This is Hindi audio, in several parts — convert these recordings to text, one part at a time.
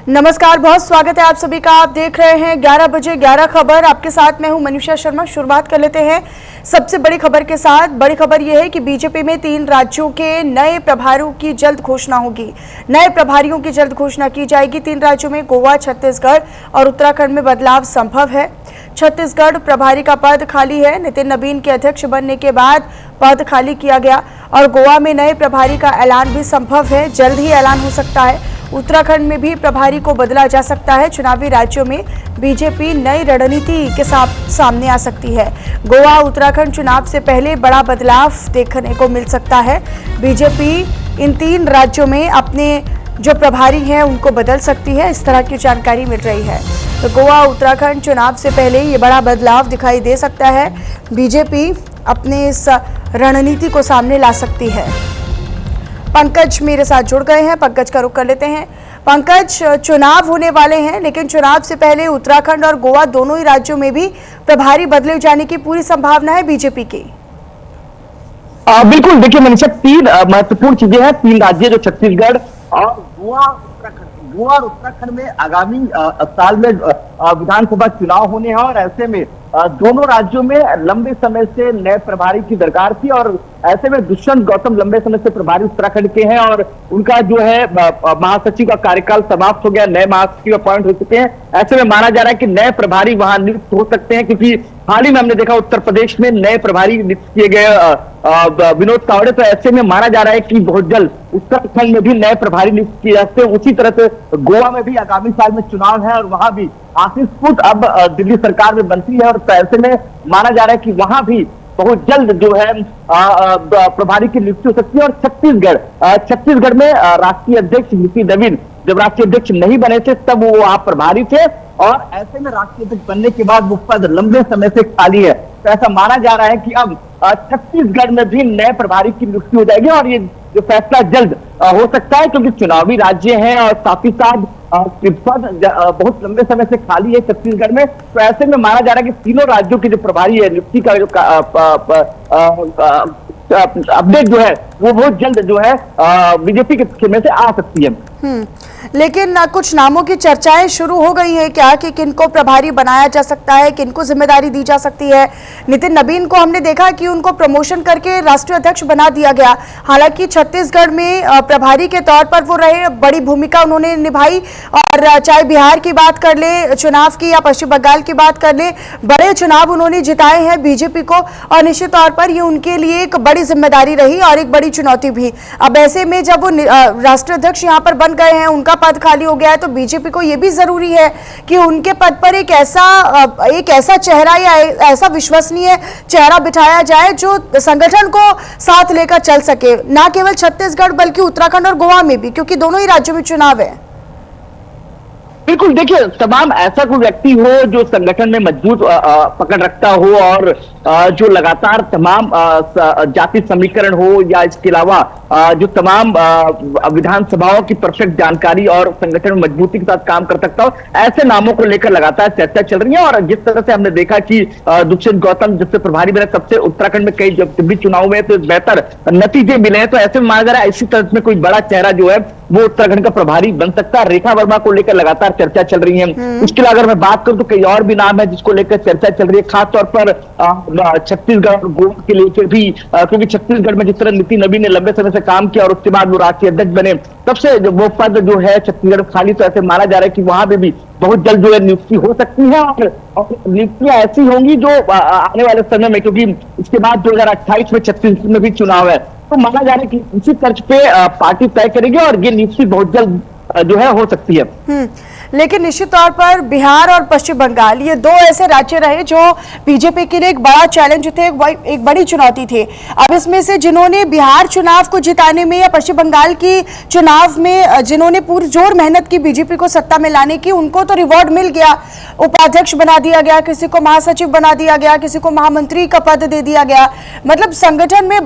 नमस्कार, बहुत स्वागत है आप सभी का। आप देख रहे हैं 11 बजे 11 खबर। आपके साथ मैं हूं मनीषा शर्मा। शुरुआत कर लेते हैं सबसे बड़ी खबर के साथ। बड़ी खबर यह है कि बीजेपी में 3 राज्यों के नए प्रभारियों की जल्द घोषणा होगी। नए प्रभारियों की जल्द घोषणा की जाएगी। 3 राज्यों में गोवा, छत्तीसगढ़ और उत्तराखंड में बदलाव संभव है। छत्तीसगढ़ प्रभारी का पद खाली है। नितिन नवीन के अध्यक्ष बनने के बाद पद खाली किया गया और गोवा में नए प्रभारी का ऐलान भी संभव है, जल्द ही ऐलान हो सकता है। उत्तराखंड में भी प्रभारी को बदला जा सकता है। चुनावी राज्यों में बीजेपी नई रणनीति के साथ सामने आ सकती है। गोवा उत्तराखंड चुनाव से पहले बड़ा बदलाव देखने को मिल सकता है। बीजेपी इन 3 राज्यों में अपने जो प्रभारी हैं उनको बदल सकती है, इस तरह की जानकारी मिल रही है। तो गोवा उत्तराखंड चुनाव से पहले ये बड़ा बदलाव दिखाई दे सकता है। बीजेपी अपने इस रणनीति को सामने ला सकती है। पंकज मेरे साथ जुड़ गए हैं। पंकज का रुख कर लेते हैं। पंकज, चुनाव होने वाले हैं, लेकिन चुनाव से पहले उत्तराखंड और गोवा दोनों ही राज्यों में भी प्रभारी बदले जाने की पूरी संभावना है बीजेपी की। बिल्कुल, देखिए मनीषा, 3 महत्वपूर्ण चीजें हैं। 3 राज्य जो छत्तीसगढ़ और गोवा और उत्तराखंड में आगामी साल में विधानसभा चुनाव होने हैं और ऐसे में दोनों राज्यों में लंबे समय से नए प्रभारी की दरकार थी और ऐसे में दुष्यंत गौतम लंबे समय से प्रभारी उत्तराखंड के हैं और उनका जो है महासचिव का कार्यकाल समाप्त हो गया, नए महासचिव अपॉइंट हो चुके हैं। ऐसे में माना जा रहा है कि नए प्रभारी वहां नियुक्त हो सकते हैं, क्योंकि हाल ही में हमने देखा उत्तर प्रदेश में नए प्रभारी नियुक्त किए गए विनोद तावड़े। तो ऐसे में माना जा रहा है कि बहुत जल्द उत्तराखंड में भी नए प्रभारी नियुक्त किए जाते हैं। उसी तरह से गोवा में भी आगामी साल में चुनाव है और वहां भी आशीष पुट अब दिल्ली सरकार में बनती है और ऐसे में माना जा रहा है कि वहां भी बहुत जल्द जो है प्रभारी की नियुक्ति हो सकती है। और छत्तीसगढ़ में राष्ट्रीय अध्यक्ष नितिन नवीन जब राष्ट्रीय अध्यक्ष नहीं बने थे तब वो वहां प्रभारी थे और ऐसे में राष्ट्रीय अध्यक्ष बनने के बाद वो पद लंबे समय से खाली है। तो ऐसा माना जा रहा है कि अब छत्तीसगढ़ में भी नए प्रभारी की नियुक्ति हो जाएगी और ये जो फैसला जल्द हो सकता है, क्योंकि चुनावी राज्य है और साथ ही साथ पद बहुत लंबे समय से खाली है छत्तीसगढ़ में। तो ऐसे में माना जा रहा है कि तीनों राज्यों के जो प्रभारी है नियुक्ति का जो अपडेट जो है वो बहुत जल्द जो है बीजेपी के खेमे से आ सकती है। लेकिन कुछ नामों की चर्चाएं शुरू हो गई है क्या कि किनको प्रभारी बनाया जा सकता है, किनको जिम्मेदारी दी जा सकती है। नितिन नवीन को हमने देखा कि उनको प्रमोशन करके राष्ट्रीय अध्यक्ष बना दिया गया। हालांकि छत्तीसगढ़ में प्रभारी के तौर पर वो रहे, बड़ी भूमिका उन्होंने निभाई और चाहे बिहार की बात कर ले चुनाव की या पश्चिम बंगाल की बात कर ले, बड़े चुनाव उन्होंने जिताए हैं बीजेपी को और निश्चित तौर पर ये उनके लिए एक बड़ी जिम्मेदारी रही और एक बड़ी चुनौती भी। अब ऐसे में जब वो राष्ट्रीय अध्यक्ष यहाँ पर बन गए हैं, उनका पद खाली हो गया है, तो बीजेपी को यह भी जरूरी है कि उनके पद पर एक ऐसा चेहरा या ऐसा विश्वसनीय चेहरा बिठाया जाए जो संगठन को साथ लेकर चल सके, ना केवल छत्तीसगढ़ बल्कि उत्तराखंड और गोवा में भी, क्योंकि दोनों ही राज्यों में चुनाव है। बिल्कुल, देखिए, तमाम ऐसा कोई व्यक्ति हो जो संगठन में मजबूत पकड़ रखता हो और जो लगातार तमाम जाति समीकरण हो या इसके अलावा जो तमाम विधानसभाओं की परफेक्ट जानकारी और संगठन में मजबूती के साथ काम कर सकता हो, ऐसे नामों को लेकर लगातार चर्चा चल रही है। और जिस तरह से हमने देखा कि दुष्यंत गौतम जब से प्रभारी बने तब से उत्तराखंड में कई जब भी चुनाव में तो बेहतर नतीजे मिले हैं। तो ऐसे में माना जा रहा है इसी तरह में कोई बड़ा चेहरा जो है वो उत्तराखंड का प्रभारी बन सकता है। रेखा वर्मा को लेकर लगातार चर्चा चल रही है। इसके अलावा अगर मैं बात करूं तो कई और भी नाम है जिसको लेकर चर्चा चल रही है, खासतौर पर छत्तीसगढ़ और गोवा के लेकर भी, क्योंकि छत्तीसगढ़ में जिस तरह नितिन नवीन ने लंबे समय से काम किया और उसके बाद वो राष्ट्रीय अध्यक्ष बने, तब से वो पद जो है छत्तीसगढ़ खाली। तो ऐसे माना जा रहा है कि वहां पे भी बहुत जल्द जो है नियुक्ति हो सकती है और नियुक्तियां ऐसी होंगी जो आने वाले समय में, क्योंकि इसके बाद 2028 में छत्तीसगढ़ में भी चुनाव है, तो माना जा रहा है कि इसी तर्ज पे पार्टी तय करेगी और ये नियुक्ति बहुत जल्द जो है हो सकती है। लेकिन निश्चित तौर पर बिहार और पश्चिम बंगाल ये 2 ऐसे राज्य रहे जो बीजेपी के लिए एक बड़ा चैलेंज थे, एक बड़ी चुनौती थी। अब इसमें से जिन्होंने बिहार चुनाव को जिताने में या पश्चिम बंगाल की चुनाव में जिन्होंने पूरी जोर मेहनत की बीजेपी को सत्ता में लाने की, उनको तो रिवॉर्ड मिल गया, उपाध्यक्ष बना दिया गया, किसी को महासचिव बना दिया गया, किसी को महामंत्री का पद दे दिया गया, मतलब संगठन में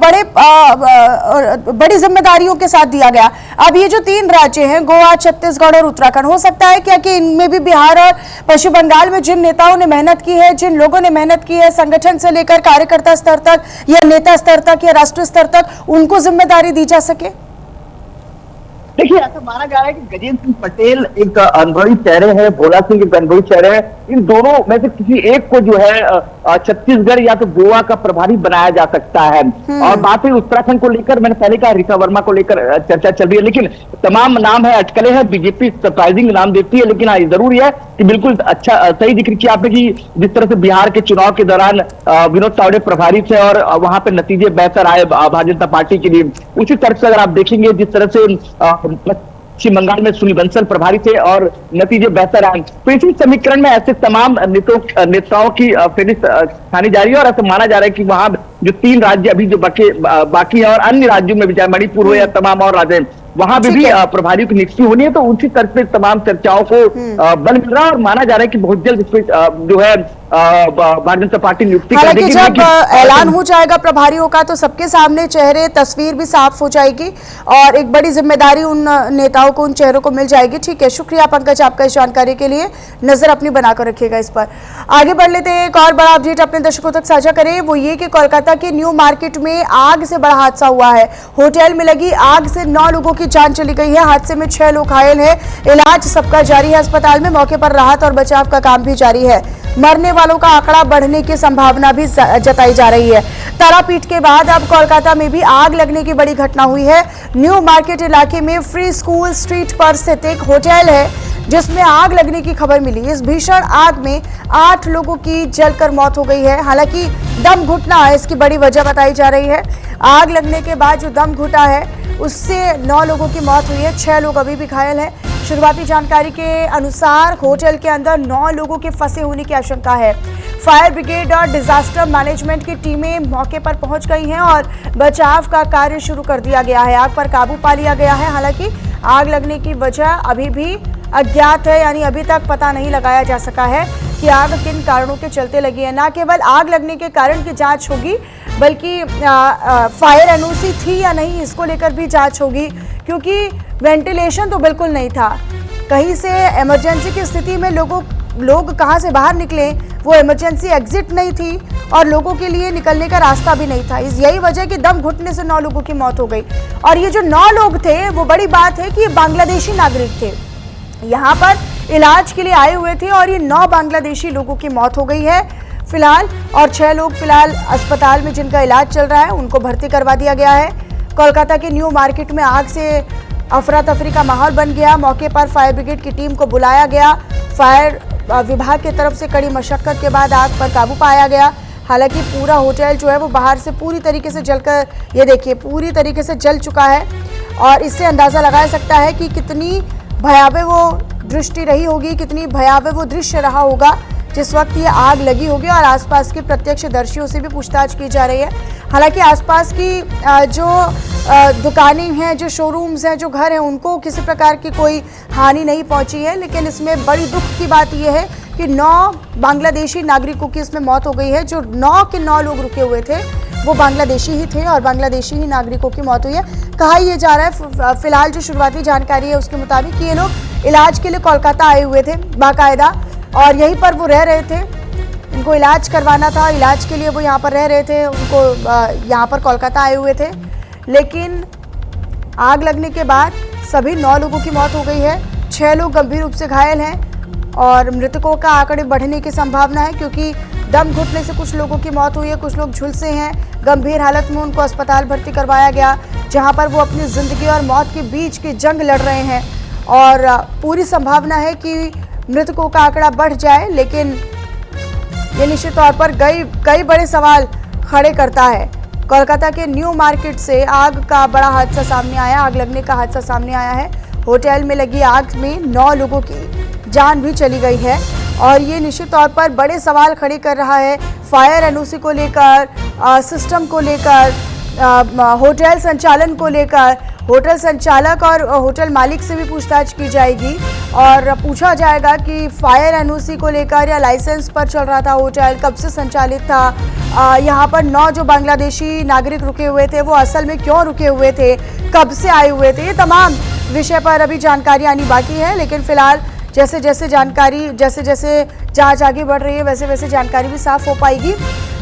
बड़ी जिम्मेदारियों के साथ दिया गया। अब ये जो 3 राज्य हैं, गोवा, छत्तीसगढ़ और उत्तराखंड, हो सकता है क्या कि इनमें भी बिहार और पश्चिम बंगाल में जिन नेताओं ने मेहनत की है, जिन लोगों ने मेहनत की है संगठन से लेकर कार्यकर्ता स्तर तक या नेता स्तर तक या राष्ट्रीय स्तर तक, उनको जिम्मेदारी दी जा सके? देखिए, ऐसा माना जा रहा है कि गजेंद्र सिंह पटेल एक अनुभवी चेहरे हैं, भोला सिंह एक अनुभवी चेहरे हैं। इन दोनों में से किसी एक को जो है छत्तीसगढ़ या तो गोवा का प्रभारी बनाया जा सकता है। और बात है उत्तराखंड को लेकर, मैंने पहले कहा ऋचा वर्मा को लेकर चर्चा चल रही है, लेकिन तमाम नाम है, अटकलें हैं। बीजेपी सरप्राइजिंग नाम देती है, लेकिन हाँ, ये जरूरी है कि बिल्कुल अच्छा सही जिक्र किया आपने कि जिस तरह से बिहार के चुनाव के दौरान विनोद तावड़े प्रभारी थे और वहां पे नतीजे बेहतर आए भारतीय जनता पार्टी के लिए, उसी तरह से अगर आप देखेंगे जिस तरह से पश्चिम बंगाल में सुनील बंसल प्रभारी थे और नतीजे बेहतर आए, तो इसी समीकरण में ऐसे तमाम नेताओं की फेरिस्त छानी जा रही है। और ऐसा माना जा रहा है कि वहां जो 3 राज्य अभी जो बाकी है और अन्य राज्यों में भी, चाहे मणिपुर हो या तमाम और राज्य, वहां भी प्रभारियों की नियुक्ति होनी है। तो उसी तरह से तमाम चर्चाओं को बल मिल रहा है और माना जा रहा है कि बहुत जल्द इसमें जो है भारतीय जनता पार्टी नियुक्ति कर देगी। जब ऐलान हो जाएगा प्रभारियों का तो सबके सामने चेहरे, तस्वीर भी साफ हो जाएगी और एक बड़ी जिम्मेदारी उन नेताओं को, उन चेहरों को मिल जाएगी। ठीक है, शुक्रिया पंकज आपका इस जानकारी के लिए। नजर अपनी बनाकर रखिएगा इस पर। आगे बढ़ लेते हैं, एक और बड़ा अपडेट अपने दर्शकों तक साझा करें, वो ये कि कोलकाता के न्यू मार्केट में आग से बड़ा हादसा हुआ है। होटल में लगी आग से 9 लोगों की जान चली गई है। हादसे में 6 लोग घायल हैं। इलाज सबका जारी है अस्पताल में। मौके पर राहत और बचाव का काम भी जारी है। मरने वालों का आंकड़ा बढ़ने की संभावना भी जताई जा रही है। तारापीठ के बाद अब कोलकाता में भी आग लगने की बड़ी घटना हुई है। न्यू मार्केट इलाके में फ्री स्कूल स्ट्रीट पर स्थित एक होटल है जिसमें आग लगने की खबर मिली। इस भीषण आग में 8 लोगों की जलकर मौत हो गई है। हालांकि दम घुटना इसकी बड़ी वजह बताई जा रही है। आग लगने के बाद जो दम घुटा है उससे 9 लोगों की मौत हुई है। 6 लोग अभी भी घायल हैं। शुरुआती जानकारी के अनुसार होटल के अंदर 9 लोगों के फंसे होने की आशंका है। फायर ब्रिगेड और डिजास्टर मैनेजमेंट की टीमें मौके पर पहुंच गई हैं और बचाव का कार्य शुरू कर दिया गया है। आग पर काबू पा लिया गया है। हालांकि आग लगने की वजह अभी भी अज्ञात है, यानी अभी तक पता नहीं लगाया जा सका है कि आग किन कारणों के चलते लगी है। न केवल आग लगने के कारण की जांच होगी बल्कि फायर एनओसी थी या नहीं इसको लेकर भी जांच होगी, क्योंकि वेंटिलेशन तो बिल्कुल नहीं था। कहीं से इमरजेंसी की स्थिति में लोग कहां से बाहर निकले, वो इमरजेंसी एग्जिट नहीं थी और लोगों के लिए निकलने का रास्ता भी नहीं था। यही वजह कि दम घुटने से 9 लोगों की मौत हो गई। और ये जो 9 लोग थे, वो बड़ी बात है कि ये बांग्लादेशी नागरिक थे, यहाँ पर इलाज के लिए आए हुए थे और ये 9 बांग्लादेशी लोगों की मौत हो गई है फिलहाल। और 6 लोग फिलहाल अस्पताल में जिनका इलाज चल रहा है उनको भर्ती करवा दिया गया है। कोलकाता के न्यू मार्केट में आग से अफरा तफरी का माहौल बन गया। मौके पर फायर ब्रिगेड की टीम को बुलाया गया। फायर विभाग की तरफ से कड़ी मशक्कत के बाद आग पर काबू पाया गया। हालांकि पूरा होटल जो है वो बाहर से पूरी तरीके से जलकर, ये देखिए, पूरी तरीके से जल चुका है। और इससे अंदाज़ा लगाया सकता है कि कितनी भयावह वो दृष्टि रही होगी, कितनी भयावह वो दृश्य रहा होगा जिस वक्त ये आग लगी होगी। और आसपास के प्रत्यक्षदर्शियों से भी पूछताछ की जा रही है। हालांकि आसपास की जो दुकानें हैं, जो शोरूम्स हैं, जो घर हैं, उनको किसी प्रकार की कोई हानि नहीं पहुंची है। लेकिन इसमें बड़ी दुख की बात यह है कि 9 बांग्लादेशी नागरिकों की इसमें मौत हो गई है। जो 9 के 9 लोग रुके हुए थे वो बांग्लादेशी ही थे और बांग्लादेशी ही नागरिकों की मौत हुई है। कहा यह जा रहा है, फिलहाल जो शुरुआती जानकारी है उसके मुताबिक ये लोग इलाज के लिए कोलकाता आए हुए थे बाकायदा, और यहीं पर वो रह रहे थे। इनको इलाज करवाना था, इलाज के लिए वो यहाँ पर रह रहे थे। उनको यहाँ पर कोलकाता आए हुए थे, लेकिन आग लगने के बाद सभी 9 लोगों की मौत हो गई है। 6 लोग गंभीर रूप से घायल हैं और मृतकों का आंकड़े बढ़ने की संभावना है, क्योंकि दम घुटने से कुछ लोगों की मौत हुई है, कुछ लोग झुलसे हैं। गंभीर हालत में उनको अस्पताल भर्ती करवाया गया, जहां पर वो अपनी ज़िंदगी और मौत के बीच की जंग लड़ रहे हैं। और पूरी संभावना है कि मृतकों का आंकड़ा बढ़ जाए, लेकिन ये निश्चित तौर पर कई बड़े सवाल खड़े करता है। कोलकाता के न्यू मार्केट से आग का बड़ा हादसा सामने आया, आग लगने का हादसा सामने आया है। होटल में लगी आग में 9 लोगों की जान भी चली गई है और ये निश्चित तौर पर बड़े सवाल खड़े कर रहा है फायर एनओसी को लेकर, सिस्टम को लेकर, होटल संचालन को लेकर। होटल संचालक और होटल मालिक से भी पूछताछ की जाएगी और पूछा जाएगा कि फायर एनओसी को लेकर या लाइसेंस पर चल रहा था होटल, कब से संचालित था, यहाँ पर 9 जो बांग्लादेशी नागरिक रुके हुए थे वो असल में क्यों रुके हुए थे, कब से आए हुए थे। ये तमाम विषय पर अभी जानकारी आनी बाकी है, लेकिन फिलहाल जैसे जैसे जांच आगे बढ़ रही है वैसे वैसे जानकारी भी साफ हो पाएगी।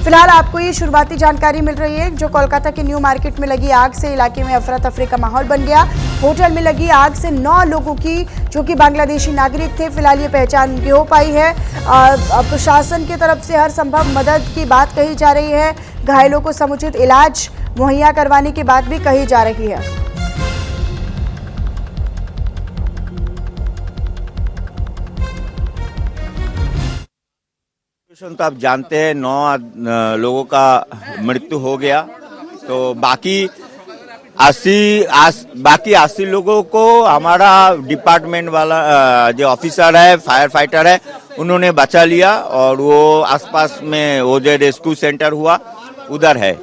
फिलहाल आपको ये शुरुआती जानकारी मिल रही है जो कोलकाता के न्यू मार्केट में लगी आग से इलाके में अफरा तफरी का माहौल बन गया। होटल में लगी आग से 9 लोगों की जो कि बांग्लादेशी नागरिक थे, फिलहाल ये पहचान उनकी हो पाई है। प्रशासन की तरफ से हर संभव मदद की बात कही जा रही है, घायलों को समुचित इलाज मुहैया करवाने की बात भी कही जा रही है। तो आप जानते हैं 9 लोगों का मृत्यु हो गया, तो बाकी 80 लोगों को हमारा डिपार्टमेंट वाला जो ऑफिसर है, फायर फाइटर है, उन्होंने बचा लिया और वो आसपास में वो जो रेस्क्यू सेंटर हुआ उधर है।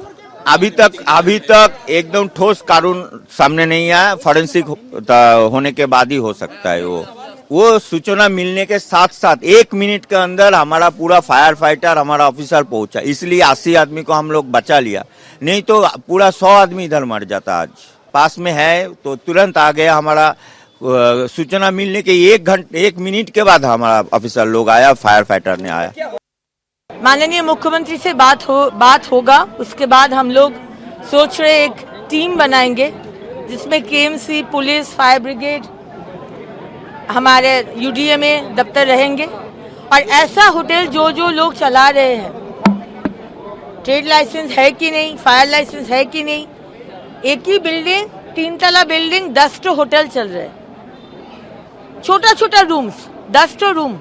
अभी तक एकदम ठोस कानून सामने नहीं आया, फॉरेंसिक होने के बाद ही हो सकता है। वो सूचना मिलने के साथ साथ 1 मिनट के अंदर हमारा पूरा फायर फाइटर, हमारा ऑफिसर पहुंचा, इसलिए 80 आदमी को हम लोग बचा लिया, नहीं तो पूरा 100 आदमी इधर मर जाता। आज पास में है तो तुरंत आ गया। हमारा सूचना मिलने के 1 मिनट के बाद हमारा ऑफिसर लोग आया, फायर फाइटर ने आया। माननीय मुख्यमंत्री से बात होगा, उसके बाद हम लोग सोच रहे एक टीम बनाएंगे जिसमें केएमसी, पुलिस, फायर ब्रिगेड, हमारे यूडीएमए दफ्तर रहेंगे और ऐसा होटल जो लोग चला रहे हैं, ट्रेड लाइसेंस है कि नहीं, फायर लाइसेंस है कि नहीं, एक ही बिल्डिंग 3 तला बिल्डिंग 10 तो होटल चल रहे, छोटा रूम्स 10 तो रूम,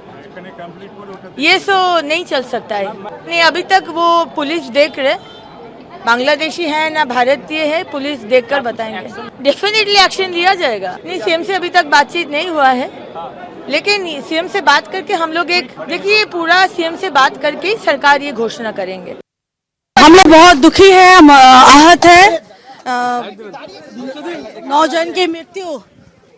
ये सो नहीं चल सकता है। नहीं, अभी तक वो पुलिस देख रहे, बांग्लादेशी है ना भारतीय है, पुलिस देखकर बताएंगे। डेफिनेटली एक्शन लिया जाएगा। नहीं, सीएम से अभी तक बातचीत नहीं हुआ है, लेकिन सीएम से बात करके हम लोग देखिए पूरा सीएम से बात करके सरकार ये घोषणा करेंगे। हम लोग बहुत दुखी है, हम आहत है। 9 जन की मृत्यु,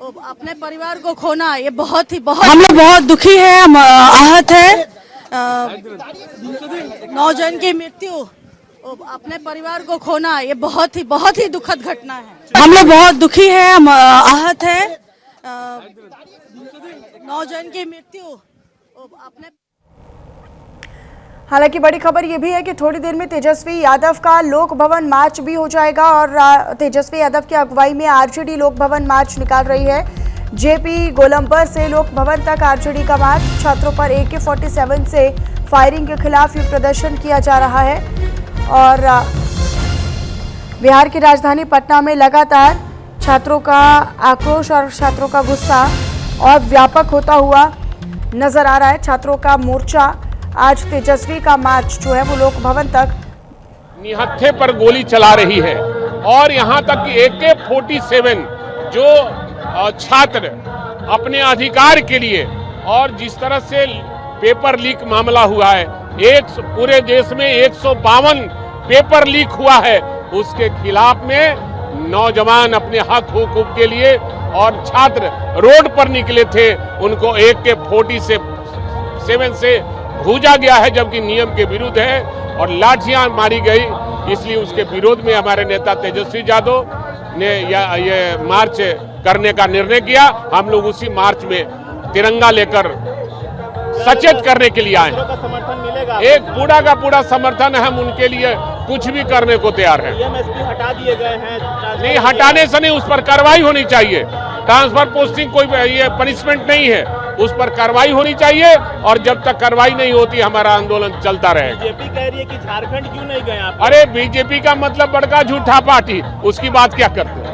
अपने परिवार को खोना, ये बहुत हम लोग बहुत दुखी है, हम आहत है। 9 जन की मृत्यु, अपने परिवार को खोना, ये बहुत ही दुखद घटना है। हम लोग बहुत दुखी है, हम आहत है। 9 जन की मृत्यु, अपने। हालांकि बड़ी खबर यह भी है कि थोड़ी देर में तेजस्वी यादव का लोक भवन मार्च भी हो जाएगा और तेजस्वी यादव की अगुवाई में आरजेडी लोक भवन मार्च निकाल रही है। जेपी गोलंबर से लोक भवन तक आरजेडी का मार्च, छात्रों पर AK-47 से फायरिंग के खिलाफ ये प्रदर्शन किया जा रहा है। और बिहार की राजधानी पटना में लगातार छात्रों का आक्रोश और छात्रों का गुस्सा और व्यापक होता हुआ नजर आ रहा है। छात्रों का मोर्चा, आज तेजस्वी का मार्च जो है वो लोक भवन तक। निहत्थे पर गोली चला रही है और यहाँ तक कि AK-47 जो छात्र अपने अधिकार के लिए, और जिस तरह से पेपर लीक मामला हुआ है, पूरे देश में 152 पेपर लीक हुआ है, उसके खिलाफ में नौजवान अपने हक हुकूक के लिए और छात्र रोड पर निकले थे, उनको AK-47 से भूजा गया है, जबकि नियम के विरुद्ध है और लाठियां मारी गई। इसलिए उसके विरोध में हमारे नेता तेजस्वी यादव ने ये मार्च करने का निर्णय किया। हम लोग उसी मार्च में तिरंगा लेकर सचेत करने के लिए आए हैं। समर्थन मिलेगा? एक पूरा का पूरा समर्थन है, हम उनके लिए कुछ भी करने को तैयार हैं। एमएसपी हटा दिए गए हैं। नहीं, हटाने से नहीं, उस पर कार्रवाई होनी चाहिए। ट्रांसफर पोस्टिंग कोई ये पनिशमेंट नहीं है, उस पर कार्रवाई होनी चाहिए और जब तक कार्रवाई नहीं होती हमारा आंदोलन चलता रहेगा। बीजेपी कह रही है कि झारखंड क्यों नहीं गए आप? अरे बीजेपी का मतलब बड़का झूठा पार्टी, उसकी बात क्या करते हैं।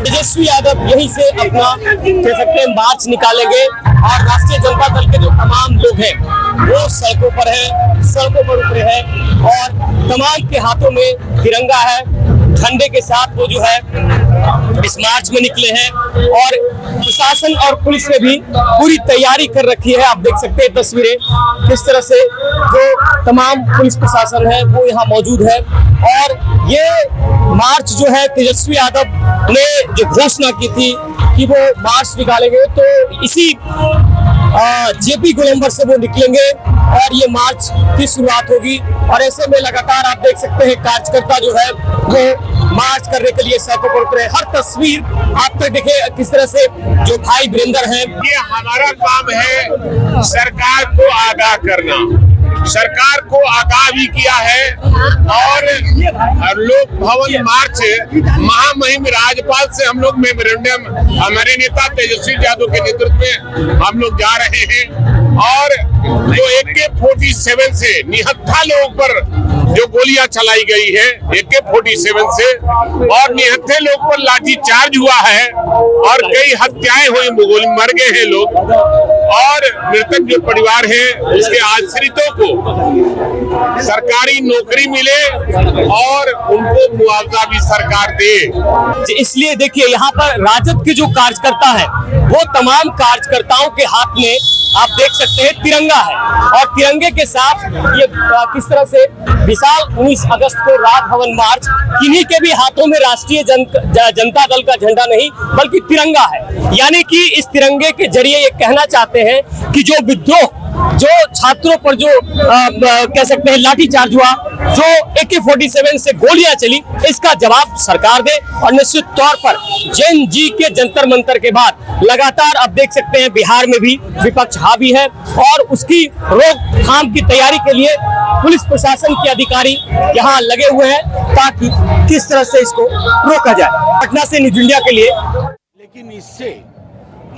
तेजस्वी यादव यहीं से अपना कह सकते हैं मार्च निकालेंगे और राष्ट्रीय जनता दल के जो तमाम लोग हैं वो सड़कों पर हैं, सड़कों पर उतरे हैं और तमाम के हाथों में तिरंगा है, झंडे के साथ वो जो है इस मार्च में निकले हैं और प्रशासन और पुलिस ने भी पूरी तैयारी कर रखी है। आप देख सकते हैं तस्वीरें किस तरह से जो तमाम पुलिस प्रशासन है वो यहाँ मौजूद है और ये मार्च जो है तेजस्वी यादव ने जो घोषणा की थी कि वो मार्च निकालेंगे, तो इसी जेपी गोलंबर से वो निकलेंगे और ये मार्च की शुरुआत होगी। और ऐसे में लगातार आप देख सकते हैं कार्यकर्ता जो है वो मार्च करने के लिए सड़कों पर उतरे। हर तस्वीर आप तक देखे किस तरह से जो भाई वीरेंद्र हैं। ये हमारा काम है सरकार को आगाह करना। सरकार को आगाह भी किया है और लोक भवन मार्च महामहिम राज्यपाल से हम लोग मेमोरेंडम हमारे नेता तेजस्वी यादव के नेतृत्व में हम लोग जा रहे हैं। और जो AK-47 से निहत्था लोगों पर जो गोलियां चलाई गई है AK-47 से और निहत्थे लोग पर लाठी चार्ज हुआ है और कई हत्याएं हुई, मर गए हैं लोग और मृतक जो परिवार है उसके आश्रितों को सरकारी नौकरी मिले और उनको मुआवजा भी सरकार दे। इसलिए देखिए यहाँ पर राजद के जो कार्यकर्ता है वो तमाम कार्यकर्ताओं के हाथ में आप देख सकते हैं तिरंगा है और तिरंगे के साथ ये किस तरह से विशाल 19 अगस्त को राजभवन मार्च, किन्हीं के भी हाथों में राष्ट्रीय जनता दल का झंडा नहीं बल्कि तिरंगा है। यानी कि इस तिरंगे के जरिए ये कहना चाहते हैं कि जो विद्रोह, जो छात्रों पर जो कह सकते हैं लाठीचार्ज हुआ, जो AK-47 से गोलियां चली, इसका जवाब सरकार दे। और निश्चित तौर पर जैन जी के जंतर मंतर के बाद लगातार अब देख सकते हैं बिहार में भी विपक्ष हावी है और उसकी रोकथाम की तैयारी के लिए पुलिस प्रशासन के अधिकारी यहाँ लगे हुए हैं ताकि किस तरह से इसको रोका जाए। पटना से न्यूज इंडिया के लिए। लेकिन इससे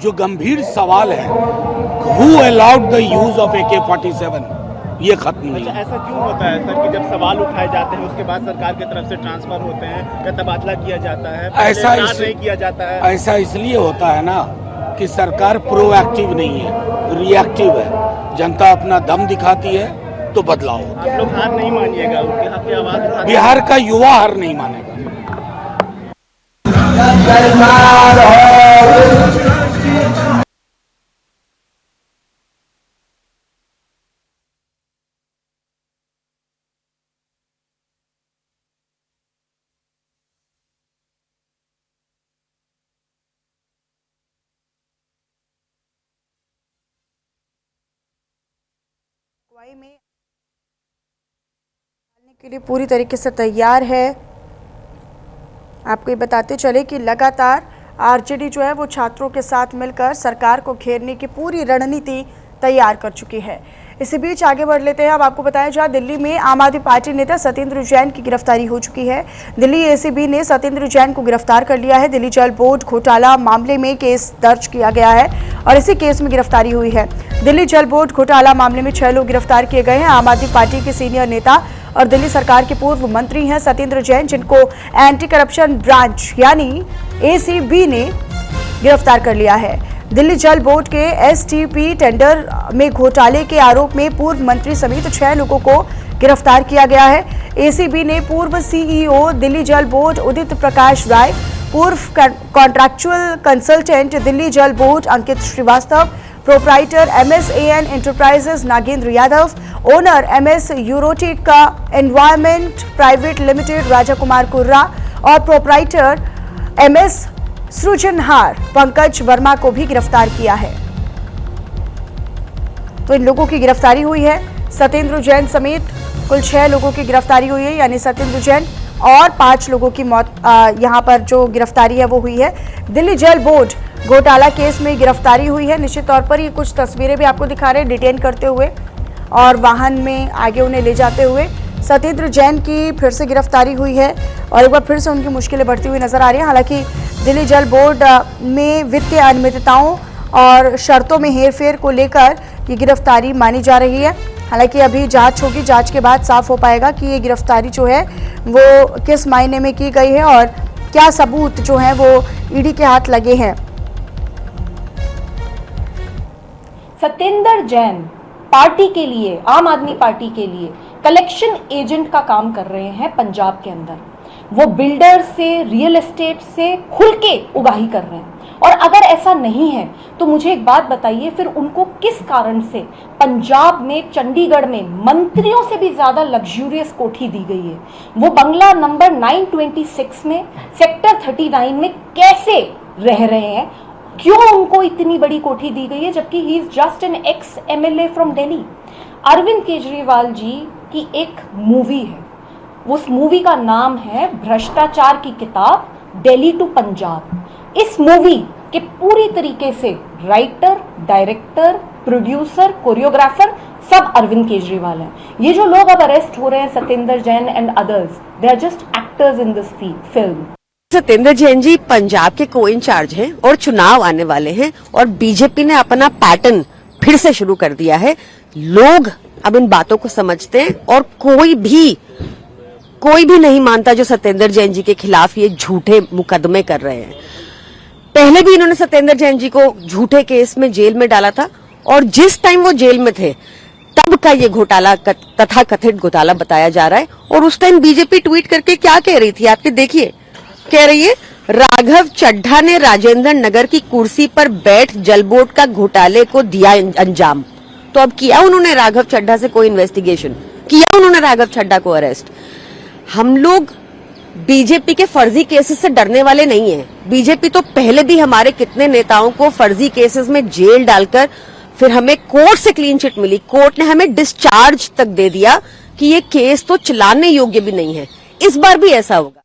जो गंभीर सवाल है, who allowed the use of AK-47, ये खत्म नहीं। ऐसा क्यों होता है सर कि जब सवाल उठाए जाते हैं उसके बाद सरकार की तरफ से ट्रांसफर होते हैं या तबादला किया जाता है, ऐसा नहीं किया जाता है? ऐसा इसलिए होता है ना कि सरकार प्रोएक्टिव नहीं है, रिएक्टिव है। जनता अपना दम दिखाती है तो बदलाव होता है। आप लोग हार नहीं मानिएगा, उनके हक की आवाज उठाते हैं। बिहार का युवा हार नहीं मानेगा। में के लिए पूरी तरीके से तैयार है। आपको ये बताते चले कि लगातार आरजेडी जो है वो छात्रों के साथ मिलकर सरकार को घेरने की पूरी रणनीति तैयार कर चुकी है। इसी बीच आगे बढ़ लेते हैं। अब आपको बताया जाए दिल्ली में आम आदमी पार्टी नेता सत्येंद्र जैन की गिरफ्तारी हो चुकी है। दिल्ली एसीबी ने सत्येंद्र जैन को गिरफ्तार कर लिया है। दिल्ली जल बोर्ड घोटाला मामले में केस दर्ज किया गया है और इसी केस में गिरफ्तारी हुई है। दिल्ली जल बोर्ड घोटाला मामले में 6 लोग गिरफ्तार किए गए हैं। आम आदमी पार्टी के सीनियर नेता और दिल्ली सरकार के पूर्व मंत्री हैं सत्येंद्र जैन, जिनको एंटी करप्शन ब्रांच यानी एसीबी ने गिरफ्तार कर लिया है। दिल्ली जल बोर्ड के एसटीपी टेंडर में घोटाले के आरोप में पूर्व मंत्री समेत 6 लोगों को गिरफ्तार किया गया है। एसीबी ने पूर्व सीईओ दिल्ली जल बोर्ड उदित प्रकाश राय, पूर्व contractual consultant Delhi Jal board Ankit Shrivastava, proprietor MSAN enterprises Nagendra Yadav, owner MS Eurotech environment private limited Raja Kumar Kurra और प्रोप्राइटर एमएस सृजनहार पंकज वर्मा को भी गिरफ्तार किया है। तो इन लोगों की गिरफ्तारी हुई है। सत्येंद्र जैन समेत कुल 6 लोगों की गिरफ्तारी हुई है, यानी सत्येंद्र जैन और 5 लोगों की मौत यहां पर जो गिरफ्तारी है वो हुई है। दिल्ली जल बोर्ड घोटाला केस में गिरफ्तारी हुई है। निश्चित तौर पर ये कुछ तस्वीरें भी आपको दिखा रहे हैं डिटेन करते हुए और वाहन में आगे उन्हें ले जाते हुए। सत्येंद्र जैन की फिर से गिरफ्तारी हुई है और एक बार फिर से उनकी मुश्किलें बढ़ती हुई नजर आ रही हैं। हालांकि दिल्ली जल बोर्ड में वित्तीय अनियमितताओं और शर्तों में हेरफेर को लेकर ये गिरफ्तारी मानी जा रही है। हालांकि अभी जांच होगी, जांच के बाद साफ हो पाएगा कि ये गिरफ्तारी जो है वो किस मायने में की गई है और क्या सबूत जो है वो ईडी के हाथ लगे हैं। सत्येंद्र जैन पार्टी के लिए, आम आदमी पार्टी के लिए कलेक्शन एजेंट का काम कर रहे हैं पंजाब के अंदर। वो बिल्डर से, रियल एस्टेट से खुल के उगाही कर रहे हैं। और अगर ऐसा नहीं है तो मुझे एक बात बताइए, फिर उनको किस कारण से पंजाब में, चंडीगढ़ में मंत्रियों से भी ज्यादा लग्जूरियस कोठी दी गई है? वो बंगला नंबर 926 में सेक्टर 39 में कैसे रह रहे हैं? क्यों उनको इतनी बड़ी कोठी दी गई है जबकि he is just an ex MLA from Delhi. Arvind Kejriwal ji की एक मूवी है, उस मूवी का नाम है भ्रष्टाचार की किताब दिल्ली टू पंजाब। इस मूवी के पूरी तरीके से राइटर, डायरेक्टर, प्रोड्यूसर, कोरियोग्राफर सब अरविंद केजरीवाल हैं। ये जो लोग अब अरेस्ट हो रहे हैं, Satyendra Jain and others, they are just actors in this film. Satyendra Jain ji Punjab के को इंचार्ज हैं और चुनाव आने वाले हैं और बीजेपी ने अपना पैटर्न फिर से शुरू कर दिया है। लोग अब इन बातों को समझते हैं और कोई भी नहीं मानता जो सत्येंद्र जैन जी के खिलाफ ये झूठे मुकदमे कर रहे हैं। पहले भी इन्होंने सत्येंद्र जैन जी को झूठे केस में जेल में डाला था और जिस टाइम वो जेल में थे तब का ये घोटाला तथा कथित घोटाला बताया जा रहा है। और उस टाइम बीजेपी ट्वीट करके क्या कह रही थी, आपके देखिए, कह रही है राघव चड्ढा ने राजेंद्र नगर की कुर्सी पर बैठ जलबोर्ड का घोटाले को दिया अंजाम। तो अब किया उन्होंने राघव चड्ढा से कोई इन्वेस्टिगेशन, किया उन्होंने राघव चड्ढा को अरेस्ट। हम लोग बीजेपी के फर्जी केसेस से डरने वाले नहीं हैं। बीजेपी तो पहले भी हमारे कितने नेताओं को फर्जी केसेस में जेल डालकर फिर हमें कोर्ट से क्लीन चिट मिली, कोर्ट ने हमें डिस्चार्ज तक दे दिया कि ये केस तो चलाने योग्य भी नहीं है। इस बार भी ऐसा होगा।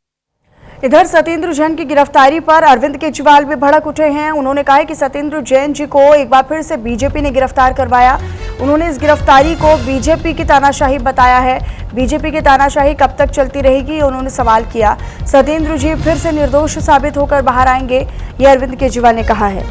इधर सत्येंद्र जैन की गिरफ्तारी पर अरविंद केजरीवाल भी भड़क उठे हैं। उन्होंने कहा है कि सत्येंद्र जैन जी को एक बार फिर से बीजेपी ने गिरफ्तार करवाया। उन्होंने इस गिरफ्तारी को बीजेपी की तानाशाही बताया है। बीजेपी की तानाशाही कब तक चलती रहेगी, उन्होंने सवाल किया। सत्येंद्र जी फिर से निर्दोष साबित होकर बाहर आएंगे, ये अरविंद केजरीवाल ने कहा है।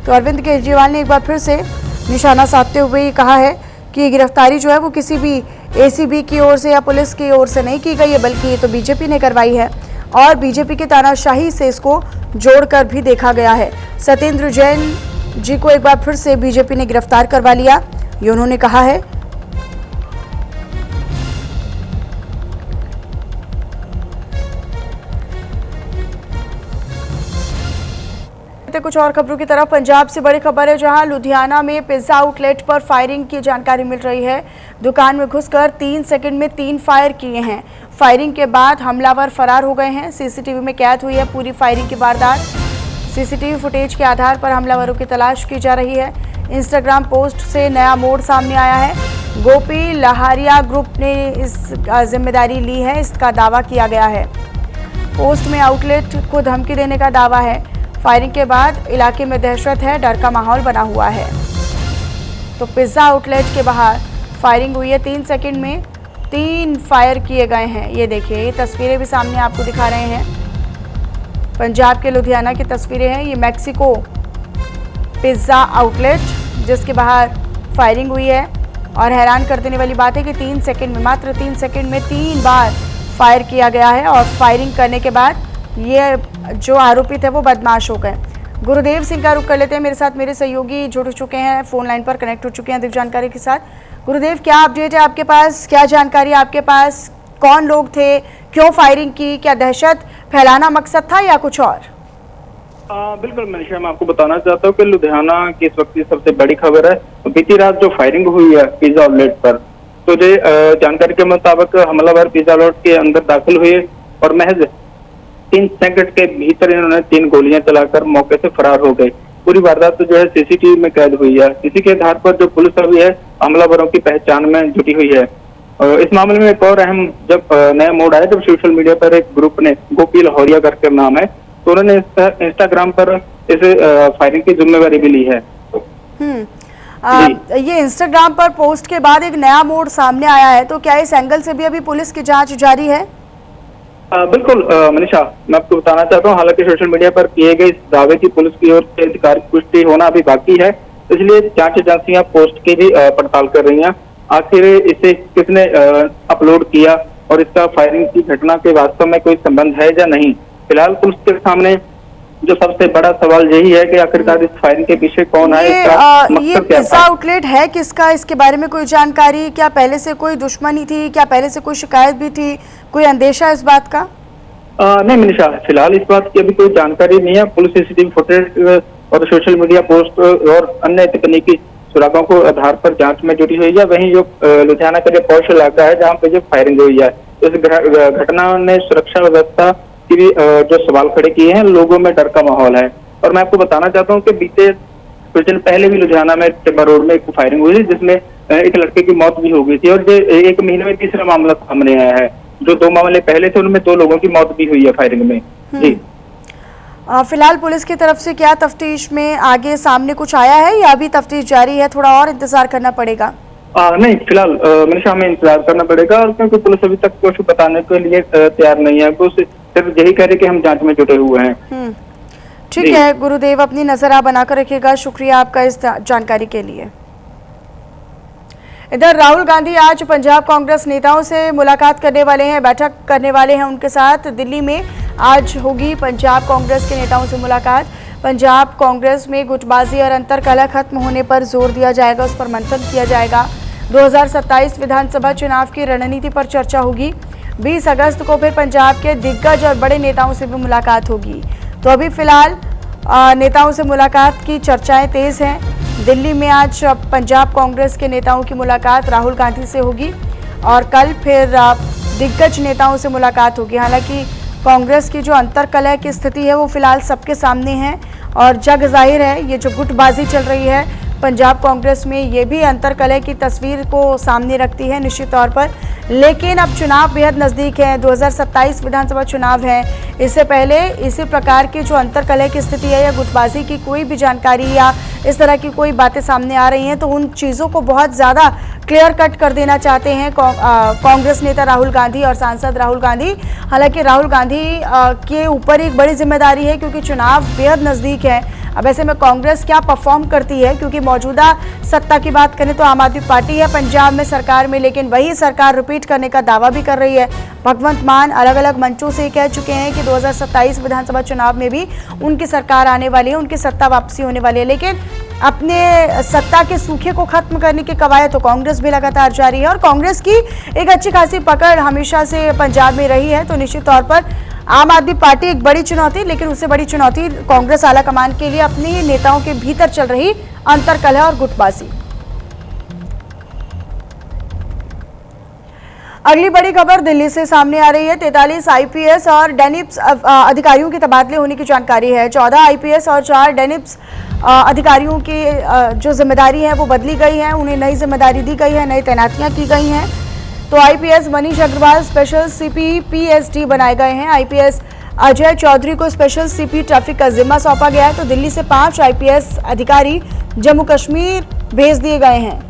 तो अरविंद केजरीवाल ने एक बार फिर से निशाना साधते हुए कहा है कि गिरफ्तारी जो है वो किसी भी ACB की ओर से या पुलिस की ओर से नहीं की गई है, बल्कि ये तो बीजेपी ने करवाई है और बीजेपी की तानाशाही से इसको जोड़कर भी देखा गया है। सत्येंद्र जैन जी को एक बार फिर से बीजेपी ने गिरफ्तार करवा लिया, ये उन्होंने कहा है। कुछ और खबरों की तरफ पंजाब से बड़ी खबर है, जहां लुधियाना में पिज्जा आउटलेट पर फायरिंग की जानकारी मिल रही है। दुकान में घुसकर 3 सेकंड में 3 फायर किए हैं। फायरिंग के बाद हमलावर फरार हो गए हैं। सीसीटीवी में कैद हुई है पूरी फायरिंग की वारदात। सीसीटीवी फुटेज के आधार पर हमलावरों की तलाश की जा रही है। इंस्टाग्राम पोस्ट से नया मोड़ सामने आया है। गोपी लहारिया ग्रुप ने इस जिम्मेदारी ली है, इसका दावा किया गया है। पोस्ट में आउटलेट को धमकी देने का दावा है। फायरिंग के बाद इलाके में दहशत है, डर का माहौल बना हुआ है। तो पिज्जा आउटलेट के बाहर फायरिंग हुई है। 3 सेकंड में 3 फायर किए गए हैं। ये देखिए, ये तस्वीरें भी सामने आपको दिखा रहे हैं। पंजाब के लुधियाना की तस्वीरें हैं। ये मैक्सिको पिज्जा आउटलेट जिसके बाहर फायरिंग हुई है। और हैरान कर देने वाली बात है कि 3 सेकंड में, मात्र 3 सेकंड में 3 बार फायर किया गया है। और फायरिंग करने के बाद ये जो आरोपित है वो बदमाश हो गए। गुरुदेव सिंह का रुख कर लेते हैं। मेरे साथ मेरे सहयोगी जुड़ चुके हैं, फोन लाइन पर कनेक्ट हो चुके हैं अधिक जानकारी के साथ। गुरुदेव, क्या अपडेट है आपके पास, क्या जानकारी आपके पास, कौन लोग थे, क्यों फायरिंग की, क्या दहशत फैलाना मकसद था या कुछ और? बिल्कुल मनीषा, मैं आपको बताना चाहता हूँ कि लुधियाना की इस वक्त की सबसे बड़ी खबर है। बीती रात जो फायरिंग हुई है पिज्जा आउटलेट पर, तो जो जानकारी के मुताबिक हमलावर पिज्जा आउटलेट के अंदर दाखिल हुए और महज 3 सेकंड के भीतर इन्होंने 3 गोलियां चलाकर मौके से फरार हो गए। पूरी वारदात तो जो है सीसीटीवी में कैद हुई है। इसी के आधार पर जो पुलिस अभी है हमलावरों की पहचान में जुटी हुई है। इस मामले में एक और अहम जब नया मोड़ आया, जब सोशल मीडिया पर एक ग्रुप ने, गोपी लाहौरिया करके नाम है, तो उन्होंने इंस्टाग्राम पर इस फायरिंग की जिम्मेवारी भी ली है। ये इंस्टाग्राम पर पोस्ट के बाद एक नया मोड़ सामने आया है, तो क्या इस एंगल से भी अभी पुलिस की जांच जारी है? बिल्कुल मनीषा, मैं आपको बताना चाहता हूँ, हालांकि सोशल मीडिया पर किए गए इस दावे की पुलिस की ओर से अधिकारिक पुष्टि होना अभी बाकी है, इसलिए जांच एजेंसियां पोस्ट की भी पड़ताल कर रही हैं। आखिर इसे किसने अपलोड किया और इसका फायरिंग की घटना के वास्तव में कोई संबंध है या नहीं। फिलहाल पुलिस के सामने जो सबसे बड़ा सवाल यही है कि आखिरकार इस फायरिंग के पीछे कौन है, इसका मकसद क्या पिज्जा आउटलेट है किसका, इसके बारे में कोई जानकारी? क्या पहले से कोई दुश्मनी थी, क्या पहले से कोई शिकायत भी थी, कोई अंदेशा इस बात का? नहीं मनीषा, फिलहाल इस बात की अभी कोई जानकारी नहीं है। पुलिस सीसीटीवी फुटेज और सोशल मीडिया पोस्ट और अन्य तकनीकी सुरागों को आधार पर जांच में जुटी हुई है। वहीं जो लुधियाना का जो पौष इलाका है जहाँ पे जो फायरिंग हुई है, इस घटना ने सुरक्षा व्यवस्था की भी जो सवाल खड़े किए हैं, लोगों में डर का माहौल है। और मैं आपको बताना चाहता हूँ कि बीते कुछ दिन पहले भी लुधियाना में टिब्बा रोड में एक फायरिंग हुई थी, जिसमें एक लड़के की मौत भी हो गई थी, और जो एक महीने में तीसरा मामला सामने आया है। जो 2 मामले पहले थे उनमें 2 लोगों की मौत भी हुई है फायरिंग में। जी फिलहाल पुलिस की तरफ से क्या तफ्तीश में आगे सामने कुछ आया है या अभी तफ्तीश जारी है, थोड़ा और इंतजार करना पड़ेगा? नहीं, फिलहाल मनीषा हमें इंतजार करना पड़ेगा, और क्योंकि पुलिस अभी तक कुछ बताने के लिए तैयार नहीं है। वो सिर्फ यही कह रहे कि हम जांच में जुटे हुए हैं। ठीक है गुरुदेव, अपनी नजर आप बनाकर रखिएगा। शुक्रिया आपका इस जानकारी के लिए। इधर राहुल गांधी आज पंजाब कांग्रेस नेताओं से मुलाकात करने वाले हैं, बैठक करने वाले हैं उनके साथ। दिल्ली में आज होगी पंजाब कांग्रेस के नेताओं से मुलाकात। पंजाब कांग्रेस में गुटबाजी और अंतरकलह खत्म होने पर जोर दिया जाएगा, उस पर मंथन किया जाएगा। 2027 विधानसभा चुनाव की रणनीति पर चर्चा होगी। 20 अगस्त को फिर पंजाब के दिग्गज और बड़े नेताओं से भी मुलाकात होगी। तो अभी फिलहाल नेताओं से मुलाकात की चर्चाएं तेज हैं। दिल्ली में आज पंजाब कांग्रेस के नेताओं की मुलाकात राहुल गांधी से होगी और कल फिर दिग्गज नेताओं से मुलाकात होगी। हालांकि कांग्रेस की जो अंतरकलह की स्थिति है वो फिलहाल सबके सामने है और जग जाहिर है ये जो गुटबाजी चल रही है पंजाब कांग्रेस में, ये भी अंतरकलह की तस्वीर को सामने रखती है निश्चित तौर पर। लेकिन अब चुनाव बेहद नज़दीक है, 2027 विधानसभा चुनाव है। इससे पहले इसी प्रकार की जो अंतरकलह की स्थिति है या गुटबाजी की कोई भी जानकारी या इस तरह की कोई बातें सामने आ रही हैं तो उन चीज़ों को बहुत ज़्यादा क्लियर कट कर देना चाहते हैं कांग्रेस नेता राहुल गांधी और सांसद राहुल गांधी। हालांकि राहुल गांधी के ऊपर एक बड़ी जिम्मेदारी है क्योंकि चुनाव बेहद नज़दीक है। अब ऐसे में कांग्रेस क्या परफॉर्म करती है, क्योंकि मौजूदा सत्ता की बात करें तो आम आदमी पार्टी है पंजाब में सरकार में, लेकिन वही सरकार रिपीट करने का दावा भी कर रही है। भगवंत मान अलग अलग मंचों से कह चुके हैं कि 2027 विधानसभा चुनाव में भी उनकी सरकार आने वाली है, उनकी सत्ता वापसी होने वाली है। लेकिन अपने सत्ता के सूखे को खत्म करने की कवायद तो कांग्रेस भी लगातार जारी है और कांग्रेस की एक अच्छी खासी पकड़ हमेशा से पंजाब में रही है। तो निश्चित तौर पर आम आदमी पार्टी एक बड़ी चुनौती, लेकिन उससे बड़ी चुनौती कांग्रेस आला कमान के लिए अपने ही नेताओं के भीतर चल रही अंतरकलह और गुटबाजी। अगली बड़ी खबर दिल्ली से सामने आ रही है। 43 आईपीएस और डेनिप्स अधिकारियों के तबादले होने की जानकारी है। 14 आईपीएस और 4 डेनिप्स अधिकारियों की जो जिम्मेदारी है वो बदली गई है, उन्हें नई जिम्मेदारी दी गई है, नई तैनातियां की गई हैं। तो IPS Manish Agarwal special CP PSD बनाए गए हैं। आईपीएस अजय चौधरी को स्पेशल सीपी ट्रैफिक का जिम्मा सौंपा गया है। तो दिल्ली से 5 आईपीएस अधिकारी जम्मू कश्मीर भेज दिए गए हैं।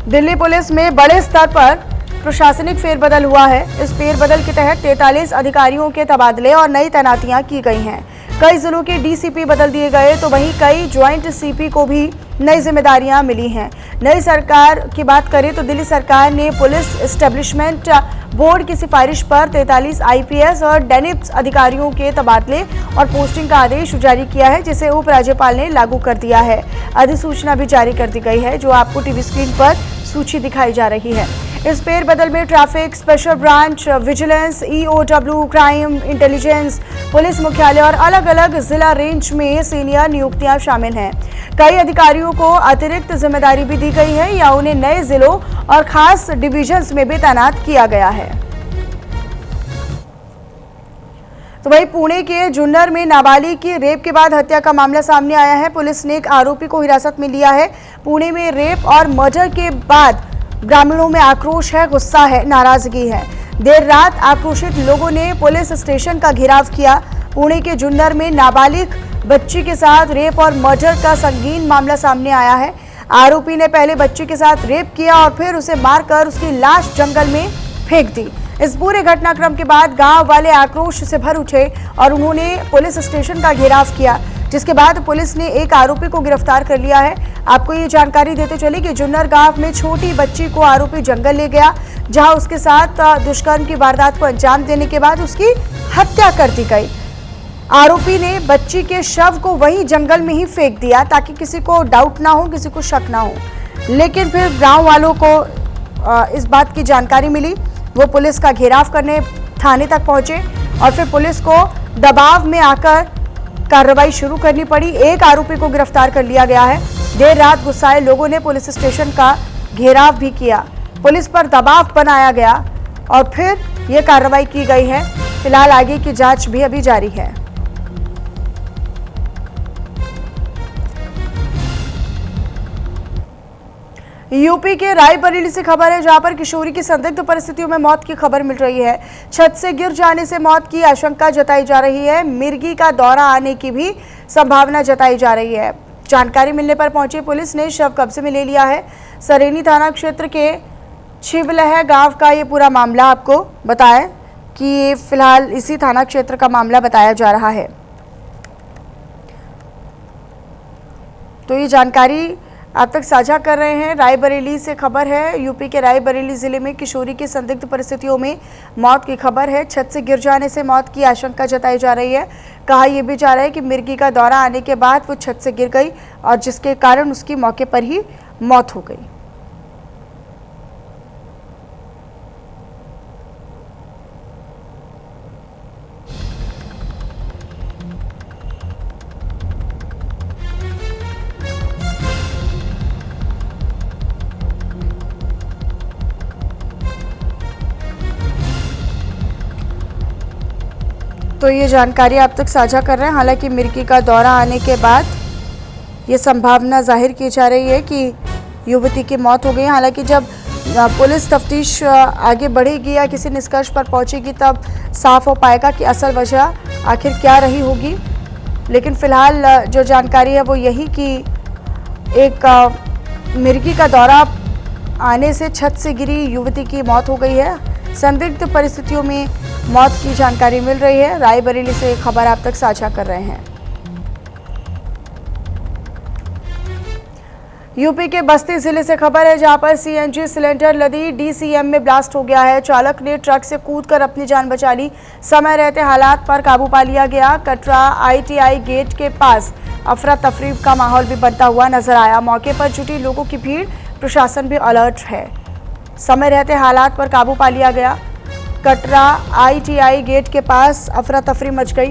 दिल्ली पुलिस में बड़े स्तर पर प्रशासनिक फेरबदल हुआ है। इस फेरबदल के तहत 43 अधिकारियों के तबादले और नई तैनातियां की गई हैं। कई जिलों के डीसीपी बदल दिए गए तो वहीं कई ज्वाइंट सीपी को भी नई जिम्मेदारियां मिली हैं। नई सरकार की बात करें तो दिल्ली सरकार ने पुलिस एस्टेब्लिशमेंट बोर्ड की सिफारिश पर 43 आईपीएस और डेनिप्स अधिकारियों के तबादले और पोस्टिंग का आदेश जारी किया है, जिसे उपराज्यपाल ने लागू कर दिया है। अधिसूचना भी जारी कर दी गई है, जो आपको टीवी स्क्रीन पर सूची दिखाई जा रही है। इस फेरबदल में traffic, special branch, vigilance, EOW, crime, intelligence, police मुख्यालय और अलग अलग जिला रेंज में सीनियर नियुक्तियां शामिल हैं। कई अधिकारियों को अतिरिक्त जिम्मेदारी भी दी गई है या उन्हें नए जिलों और खास डिविजन्स में भी तैनात किया गया है। तो वही पुणे के जुन्नर में नाबालिग की रेप के बाद हत्या का मामला सामने आया है। पुलिस ने एक आरोपी को हिरासत में लिया है। पुणे में रेप और मर्डर के बाद ग्रामीणों में आक्रोश है, गुस्सा है, नाराजगी है। देर रात आक्रोशित लोगों ने पुलिस स्टेशन का घेराव किया। पुणे के जुन्नर में नाबालिग बच्ची के साथ रेप और मर्डर का संगीन मामला सामने आया है। आरोपी ने पहले बच्ची के साथ रेप किया और फिर उसे मारकर उसकी लाश जंगल में फेंक दी। इस पूरे घटनाक्रम के बाद गांव वाले आक्रोश से भर उठे और उन्होंने पुलिस स्टेशन का घेराव किया, जिसके बाद पुलिस ने एक आरोपी को गिरफ्तार कर लिया है। आपको ये जानकारी देते चले कि जुन्नर गांव में छोटी बच्ची को आरोपी जंगल ले गया, जहां उसके साथ दुष्कर्म की वारदात को अंजाम देने के बाद उसकी हत्या कर दी गई। आरोपी ने बच्ची के शव को वहीं जंगल में ही फेंक दिया ताकि किसी को डाउट ना हो, किसी को शक ना हो। लेकिन फिर गांव वालों को इस बात की जानकारी मिली, वो पुलिस का घेराव करने थाने तक पहुंचे और फिर पुलिस को दबाव में आकर कार्रवाई शुरू करनी पड़ी। एक आरोपी को गिरफ्तार कर लिया गया है। देर रात गुस्साए लोगों ने पुलिस स्टेशन का घेराव भी किया, पुलिस पर दबाव बनाया गया और फिर ये कार्रवाई की गई है। फिलहाल आगे की जांच भी अभी जारी है। यूपी के रायबरेली से खबर है, जहां पर किशोरी की संदिग्ध परिस्थितियों में मौत की खबर मिल रही है। छत से गिर जाने से मौत की आशंका जताई जा रही है। मिर्गी का दौरा आने की भी संभावना जताई जा रही है। जानकारी मिलने पर पहुंची पुलिस ने शव कब्जे में ले लिया है। सरेनी थाना क्षेत्र के छिबलह गांव का ये पूरा मामला आपको बताएं कि फिलहाल इसी थाना क्षेत्र का मामला बताया जा रहा है। तो ये जानकारी आप तक साझा कर रहे हैं। रायबरेली से खबर है, यूपी के रायबरेली जिले में किशोरी की संदिग्ध परिस्थितियों में मौत की खबर है। छत से गिर जाने से मौत की आशंका जताई जा रही है। कहा यह भी जा रहा है कि मिर्गी का दौरा आने के बाद वो छत से गिर गई और जिसके कारण उसकी मौके पर ही मौत हो गई। तो ये जानकारी आप तक साझा कर रहे हैं। हालांकि मिर्गी का दौरा आने के बाद ये संभावना जाहिर की जा रही है कि युवती की मौत हो गई। हालांकि जब पुलिस तफ्तीश आगे बढ़ेगी या किसी निष्कर्ष पर पहुंचेगी तब साफ हो पाएगा कि असल वजह आखिर क्या रही होगी। लेकिन फिलहाल जो जानकारी है वो यही कि एक मिर्गी का दौरा आने से छत से गिरी युवती की मौत हो गई है। संदिग्ध परिस्थितियों में मौत की जानकारी मिल रही है। रायबरेली से खबर आप तक साझा कर रहे हैं। यूपी के बस्ती जिले से खबर है, जहां पर सीएनजी सिलेंडर लदी डीसीएम में ब्लास्ट हो गया है। चालक ने ट्रक से कूदकर अपनी जान बचा ली। समय रहते हालात पर काबू पा लिया गया। कटरा आईटीआई गेट के पास अफरा तफरी का माहौल भी बनता हुआ नजर आया। मौके पर जुटी लोगों की भीड़, प्रशासन भी अलर्ट है। समय रहते हालात पर काबू पा लिया गया। कटरा आईटीआई गेट के पास अफरा तफरी मच गई।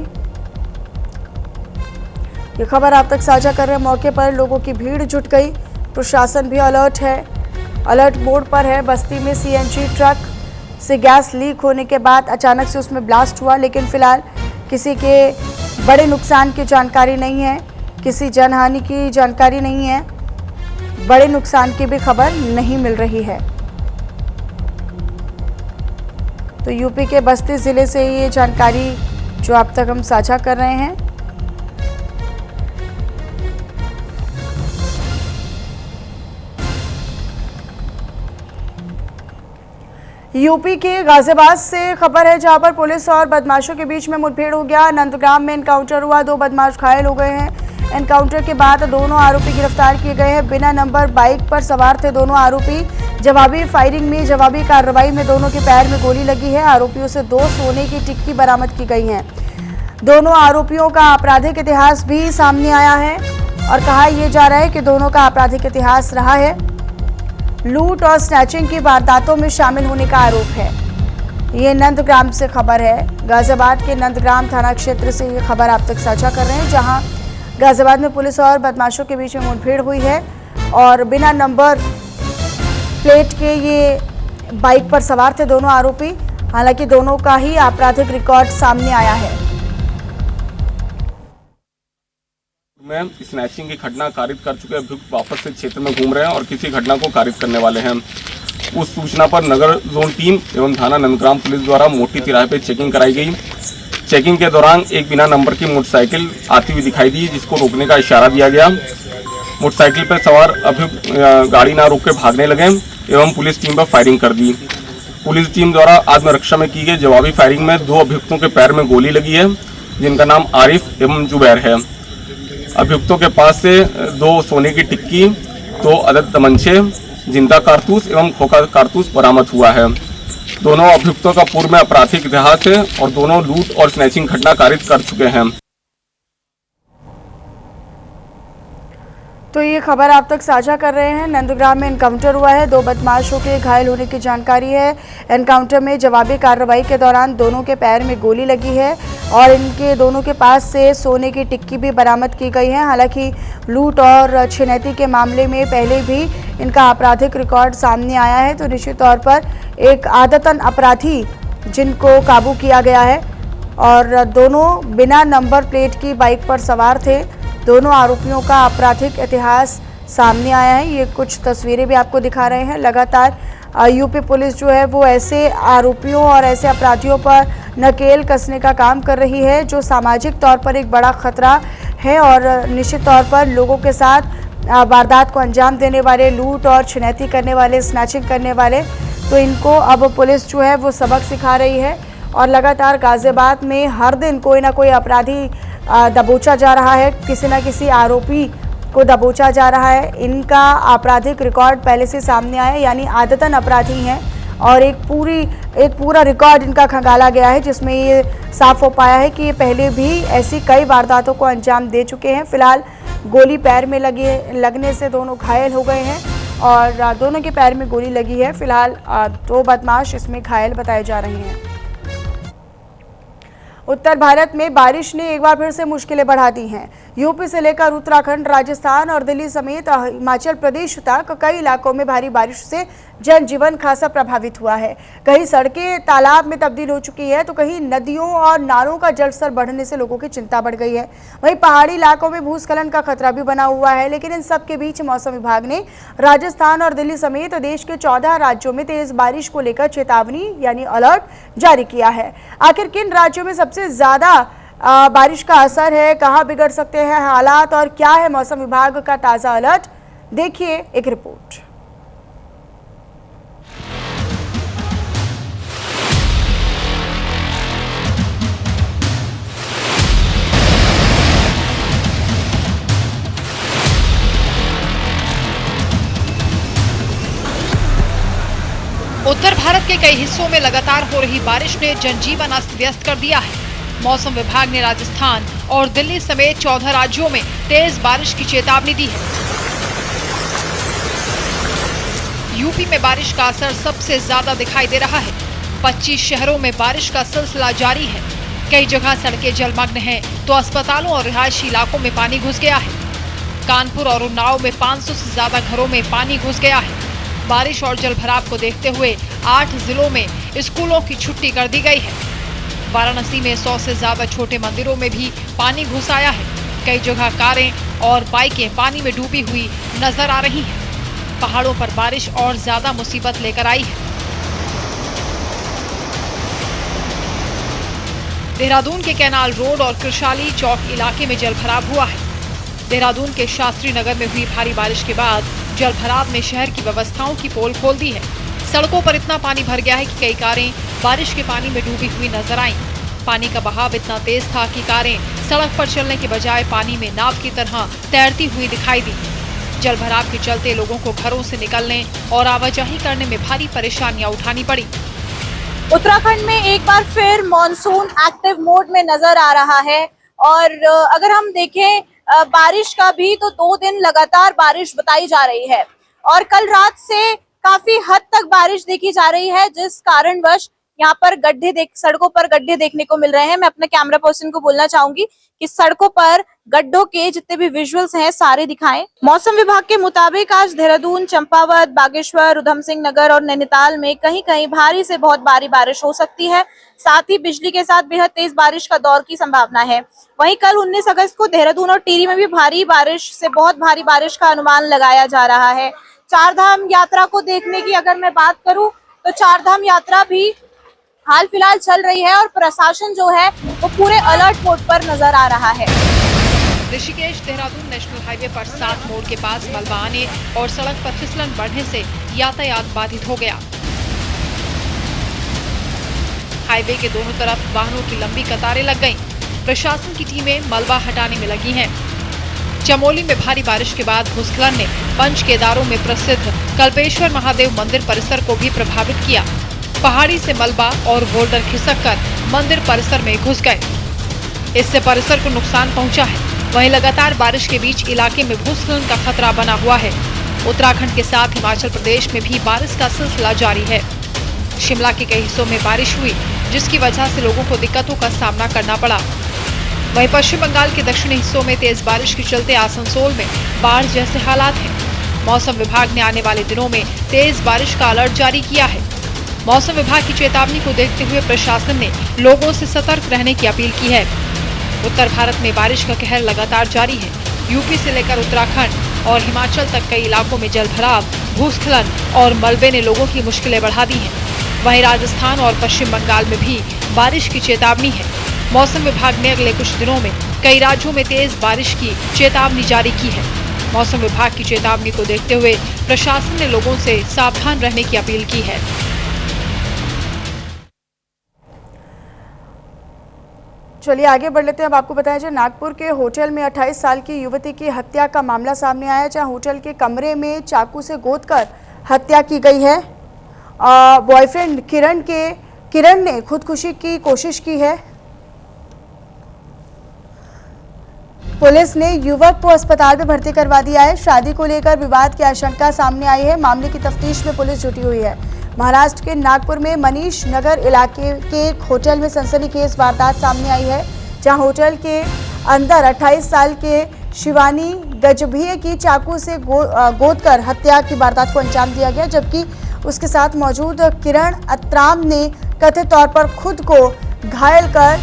ये खबर आप तक साझा कर रहे हैं। मौके पर लोगों की भीड़ जुट गई। प्रशासन भी अलर्ट है, अलर्ट मोड पर है। बस्ती में सीएनजी ट्रक से गैस लीक होने के बाद अचानक से उसमें ब्लास्ट हुआ, लेकिन फिलहाल किसी के बड़े नुकसान की जानकारी नहीं है, किसी जनहानि की जानकारी नहीं है, बड़े नुकसान की भी खबर नहीं मिल रही है। तो यूपी के बस्ती जिले से ये जानकारी जो आप तक हम साझा कर रहे हैं। यूपी के गाजियाबाद से खबर है, जहां पर पुलिस और बदमाशों के बीच में मुठभेड़ हो गया। नंदग्राम में एनकाउंटर हुआ, 2 बदमाश घायल हो गए हैं। एनकाउंटर के बाद दोनों आरोपी गिरफ्तार किए गए हैं। बिना नंबर बाइक पर सवार थे दोनों आरोपी। जवाबी फायरिंग में, जवाबी कार्रवाई में दोनों के पैर में गोली लगी है। आरोपियों से 2 सोने की टिक्की बरामद की गई हैं। दोनों आरोपियों का आपराधिक इतिहास भी सामने आया है और कहा यह जा रहा है कि दोनों का आपराधिक इतिहास रहा है। लूट और स्नैचिंग की वारदातों में शामिल होने का आरोप है। ये नंदग्राम से खबर है। गाजियाबाद के नंदग्राम थाना क्षेत्र से ये खबर आप तक साझा कर रहे हैं, जहां गाजियाबाद में पुलिस और बदमाशों के बीच में मुठभेड़ हुई है और बिना नंबर प्लेट के ये बाइक पर सवार थे दोनों आरोपी। हालांकि दोनों का ही आपराधिक रिकॉर्ड सामने आया है। में स्नैचिंग की घटना कारित कर चुके अभियुक्त वापस से क्षेत्र में घूम रहे हैं और किसी घटना को कारित करने वाले हैं। उस सूचना पर नगर जोन टीम एवं थाना नंदग्राम पुलिस द्वारा मोटी तिराहे पर चेकिंग कराई गई। चेकिंग के दौरान एक बिना नंबर की मोटरसाइकिल आती हुई दिखाई दी, जिसको रोकने का इशारा दिया गया। मोटरसाइकिल पर सवार अभियुक्त गाड़ी ना रोक के भागने लगे एवं पुलिस टीम पर फायरिंग कर दी। पुलिस टीम द्वारा आत्मरक्षा में की गई जवाबी फायरिंग में 2 अभियुक्तों के पैर में गोली लगी है, जिनका नाम आरिफ एवं जुबैर है। अभियुक्तों के पास से 2 सोने की टिक्की, 2 अदद तमंचे, जिंदा कारतूस एवं खोखा कारतूस बरामद हुआ है। दोनों अभियुक्तों का पूर्व में आपराधिक इतिहास है और दोनों लूट और स्नैचिंग घटना कारित कर चुके हैं। तो ये खबर आप तक साझा कर रहे हैं। नंदग्राम में एनकाउंटर हुआ है, 2 बदमाशों के घायल होने की जानकारी है। एनकाउंटर में जवाबी कार्रवाई के दौरान दोनों के पैर में गोली लगी है और इनके दोनों के पास से सोने की टिक्की भी बरामद की गई है। हालांकि लूट और छिनैती के मामले में पहले भी इनका आपराधिक रिकॉर्ड सामने आया है। तो निश्चित तौर पर एक आदतन अपराधी जिनको काबू किया गया है, और दोनों बिना नंबर प्लेट की बाइक पर सवार थे। दोनों आरोपियों का आपराधिक इतिहास सामने आया है। ये कुछ तस्वीरें भी आपको दिखा रहे हैं। लगातार यूपी पुलिस जो है वो ऐसे आरोपियों और ऐसे अपराधियों पर नकेल कसने का काम कर रही है जो सामाजिक तौर पर एक बड़ा खतरा है और निश्चित तौर पर लोगों के साथ वारदात को अंजाम देने वाले, लूट और छिनैती करने वाले, स्नैचिंग करने वाले, तो इनको अब पुलिस जो है वो सबक सिखा रही है। और लगातार गाजियाबाद में हर दिन कोई ना कोई अपराधी दबोचा जा रहा है, किसी न किसी आरोपी को दबोचा जा रहा है। इनका आपराधिक रिकॉर्ड पहले से सामने आया है, यानी आदतन अपराधी हैं और एक पूरा रिकॉर्ड इनका खंगाला गया है जिसमें ये साफ हो पाया है कि ये पहले भी ऐसी कई वारदातों को अंजाम दे चुके हैं। फिलहाल गोली पैर में लगने से दोनों घायल हो गए हैं और दोनों के पैर में गोली लगी है। फिलहाल 2 बदमाश इसमें घायल बताए जा रहे हैं। उत्तर भारत में बारिश ने एक बार फिर से मुश्किलें बढ़ा दी हैं। यूपी से लेकर उत्तराखंड, राजस्थान और दिल्ली समेत हिमाचल प्रदेश तक कई इलाकों में भारी बारिश से जनजीवन खासा प्रभावित हुआ है। कहीं सड़कें तालाब में तब्दील हो चुकी है तो कहीं नदियों और नालों का जलस्तर बढ़ने से लोगों की चिंता बढ़ गई है। वहीं पहाड़ी इलाकों में भूस्खलन का खतरा भी बना हुआ है। लेकिन इन सब के बीच मौसम विभाग ने राजस्थान और दिल्ली समेत देश के 14 राज्यों में तेज बारिश को लेकर चेतावनी यानी अलर्ट जारी किया है। आखिर किन राज्यों में सबसे ज्यादा बारिश का असर है, कहां बिगड़ सकते हैं हालात और क्या है मौसम विभाग का ताजा अलर्ट, देखिए एक रिपोर्ट। उत्तर भारत के कई हिस्सों में लगातार हो रही बारिश ने जनजीवन अस्त व्यस्त कर दिया है। मौसम विभाग ने राजस्थान और दिल्ली समेत 14 राज्यों में तेज बारिश की चेतावनी दी है। यूपी में बारिश का असर सबसे ज्यादा दिखाई दे रहा है। 25 शहरों में बारिश का सिलसिला जारी है। कई जगह सड़कें जलमग्न हैं, तो अस्पतालों और रिहायशी इलाकों में पानी घुस गया है। कानपुर और उन्नाव में 500 से ज्यादा घरों में पानी घुस गया है। बारिश और जलभराव को देखते हुए 8 जिलों में स्कूलों की छुट्टी कर दी गई है। वाराणसी में 100 से ज्यादा छोटे मंदिरों में भी पानी घुस आया है। कई जगह कारें और बाइकें पानी में डूबी हुई नजर आ रही हैं। पहाड़ों पर बारिश और ज्यादा मुसीबत लेकर आई है। देहरादून के कैनाल रोड और कृशाली चौक इलाके में जलभराव हुआ है। देहरादून के शास्त्री नगर में हुई भारी बारिश के बाद जलभराव ने शहर की व्यवस्थाओं की पोल खोल दी है। सड़कों पर इतना पानी भर गया है कि कई कारें बारिश के पानी में डूबी हुई नजर आईं। पानी का बहाव इतना तेज था कि कारें सड़क पर चलने के बजाय पानी में नाव की तरह तैरती हुई दिखाई दी। जलभराव के चलते लोगों को घरों से निकलने और आवाजाही करने में भारी परेशानियां उठानी पड़ी। उत्तराखंड में एक बार फिर मॉनसून एक्टिव मोड में नजर आ रहा है और अगर हम देखें बारिश का भी तो 2 दिन लगातार बारिश बताई जा रही है और कल रात से काफी हद तक बारिश देखी जा रही है, जिस कारणवश यहाँ पर सड़कों पर गड्ढे देखने को मिल रहे हैं। मैं अपने कैमरा पर्सन को बोलना चाहूंगी कि सड़कों पर गड्ढों के जितने भी विजुअल्स हैं सारे दिखाएं। मौसम विभाग के मुताबिक आज देहरादून, चंपावत, बागेश्वर, उधम सिंह नगर और नैनीताल में कहीं कहीं भारी से बहुत भारी बारिश हो सकती है। साथ ही बिजली के साथ बेहद तेज बारिश का दौर की संभावना है। वहीं कल 19 अगस्त को देहरादून और टिहरी में भी भारी बारिश से बहुत भारी बारिश का अनुमान लगाया जा रहा है। चारधाम यात्रा को देखने की अगर मैं बात करूं तो चारधाम यात्रा भी हाल फिलहाल चल रही है और प्रशासन जो है वो पूरे अलर्ट मोड पर नजर आ रहा है। ऋषिकेश देहरादून नेशनल हाईवे पर 7 मोड़ के पास मलबा आने और सड़क पर फिसलन बढ़ने से यातायात बाधित हो गया। हाईवे के दोनों तरफ वाहनों की लंबी कतारें लग गईं। प्रशासन की टीमें मलबा हटाने में लगी हैं। चमोली में भारी बारिश के बाद भूस्खलन ने पंच केदारों में प्रसिद्ध कल्पेश्वर महादेव मंदिर परिसर को भी प्रभावित किया। पहाड़ी से मलबा और बोल्डर खिसककर मंदिर परिसर में घुस गए। इससे परिसर को नुकसान पहुंचा है। वहीं लगातार बारिश के बीच इलाके में भूस्खलन का खतरा बना हुआ है। उत्तराखंड के साथ हिमाचल प्रदेश में भी बारिश का सिलसिला जारी है। शिमला के कई हिस्सों में बारिश हुई, जिसकी वजह से लोगों को दिक्कतों का सामना करना पड़ा। वहीं पश्चिम बंगाल के दक्षिणी हिस्सों में तेज बारिश के चलते आसनसोल में बाढ़ जैसे हालात हैं। मौसम विभाग ने आने वाले दिनों में तेज बारिश का अलर्ट जारी किया है। मौसम विभाग की चेतावनी को देखते हुए प्रशासन ने लोगों से सतर्क रहने की अपील की है। उत्तर भारत में बारिश का कहर लगातार जारी है। यूपी से लेकर उत्तराखंड और हिमाचल तक कई इलाकों में जलभराव, भूस्खलन और मलबे ने लोगों की मुश्किलें बढ़ा दी हैं। वहीं राजस्थान और पश्चिम बंगाल में भी बारिश की चेतावनी है। मौसम विभाग ने अगले कुछ दिनों में कई राज्यों में तेज बारिश की चेतावनी जारी की है। मौसम विभाग की चेतावनी को देखते हुए प्रशासन ने लोगों से सावधान रहने की अपील की है। चलिए आगे बढ़ लेते हैं। अब आपको बताया जाए, नागपुर के होटल में 28 साल की युवती की हत्या का मामला सामने आया, जहां होटल के कमरे में चाकू से गोदकर हत्या की गई है। बॉयफ्रेंड किरण ने खुदकुशी की कोशिश की है। पुलिस ने युवक को अस्पताल में भर्ती करवा दिया है। शादी को लेकर विवाद की आशंका सामने आई है। मामले की तफ्तीश में पुलिस जुटी हुई है। महाराष्ट्र के नागपुर में मनीष नगर इलाके के एक होटल में सनसनीखेज वारदात सामने आई है, जहां होटल के अंदर 28 साल के शिवानी गजभिये की चाकू से गोदकर हत्या की वारदात को अंजाम दिया गया, जबकि उसके साथ मौजूद किरण अत्राम ने कथित तौर पर खुद को घायल कर